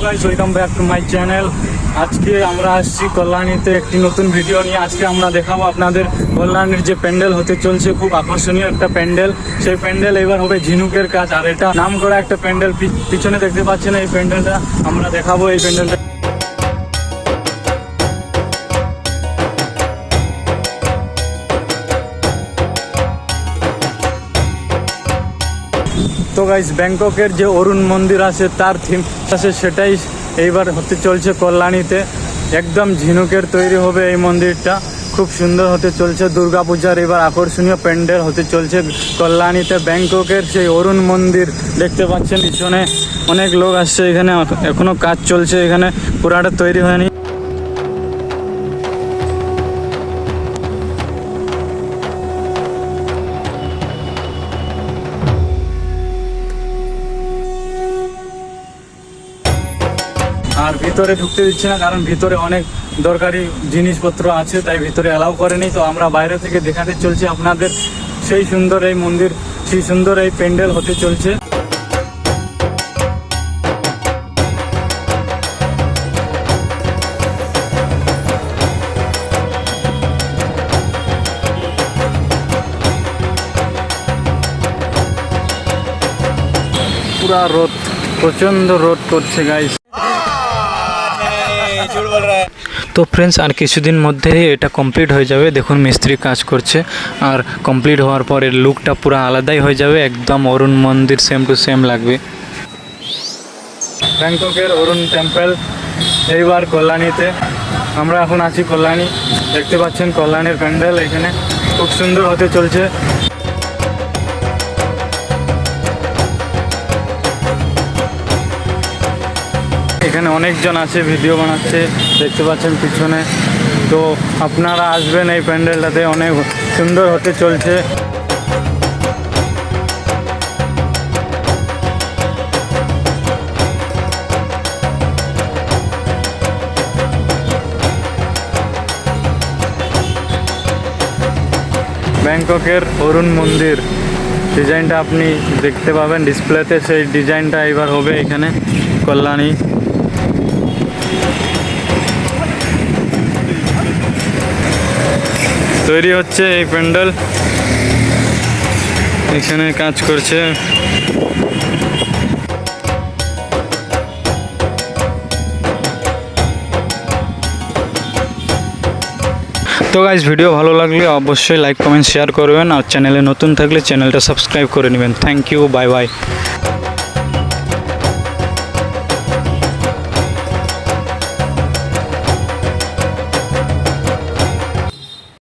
Guys, welcome back to my channel. আজকে আমরা আসছি কল্যাণীতে একটি নতুন ভিডিও নিয়ে। আজকে আমরা দেখাবো আপনাদের কল্যাণীর যে প্যান্ডেল হতে চলছে, খুব আকর্ষণীয় একটা প্যান্ডেল। সেই প্যান্ডেল এবার হবে ঝিনুকের কাজ, আর এটা নাম করা একটা প্যান্ডেল। পিছনে দেখতে পাচ্ছেন এই প্যান্ডেলটা, আমরা দেখাবো এই প্যান্ডেলটা। তো গাইস, ব্যাংককের যে অরুণ মন্দির আছে তার থিম আছে, সেটাই এইবার হতে চলছে কল্যাণীতে। একদম ঝিনুকের তৈরি হবে এই মন্দিরটা, খুব সুন্দর হতে চলছে। দুর্গাপূজার এবার আকর্ষণীয় প্যান্ডেল হতে চলছে কল্যাণীতে। ব্যাংককের সেই অরুণ মন্দির দেখতে পাচ্ছেন পিছনে, অনেক লোক আসছে এখানে, এখনো কাজ চলছে এখানে, পুরাটা তৈরি হয়নি। আর ভিতরে ঢুকতে দিচ্ছে না, কারণ ভিতরে অনেক দরকারি জিনিসপত্র আছে, তাই ভিতরে অ্যালাউ করেনি। তো আমরা বাইরে থেকে দেখাতে চলছি আপনাদের সেই সুন্দর এই মন্দির, সেই সুন্দর এই প্যান্ডেল হতে চলছে। পুরা রোদ, প্রচন্ড রোদ করছে গাইস। তো ফ্রেন্ডস, আর কিছুদিন মধ্যেই এটা কমপ্লিট হয়ে যাবে। দেখুন মিস্ত্রি কাজ করছে, আর কমপ্লিট হওয়ার পরে লুকটা পুরো আলাদাই হয়ে যাবে, একদম অরুণ মন্দির সেম টু সেম লাগবে। ব্যাংককের অরুণ টেম্পল এইবার কল্যাণীতে। আমরা এখন আছি কল্যাণী, দেখতে পাচ্ছেন কল্যাণীর প্যান্ডেল এখানে খুব সুন্দর হতে চলছে। এখানে অনেকজন আছে, ভিডিও বানাচ্ছে, দেখতে পাচ্ছেন পিছনে। তো আপনারা আসবেন এই প্যান্ডেলটাতে, অনেক সুন্দর হতে চলছে। ব্যাংককের অরুণ মন্দির ডিজাইনটা আপনি দেখতে পাবেন ডিসপ্লেতে, সেই ডিজাইনটা এবার হবে এখানে কল্যাণী। তৈরি হচ্ছে এই প্যান্ডেল, এখানে কাজ করছে। তো গাইস, ভিডিও ভালো লাগলে অবশ্যই লাইক কমেন্ট শেয়ার করবেন, আর চ্যানেলে নতুন থাকলে চ্যানেলটা সাবস্ক্রাইব করে নেবেন। Thank you, bye by.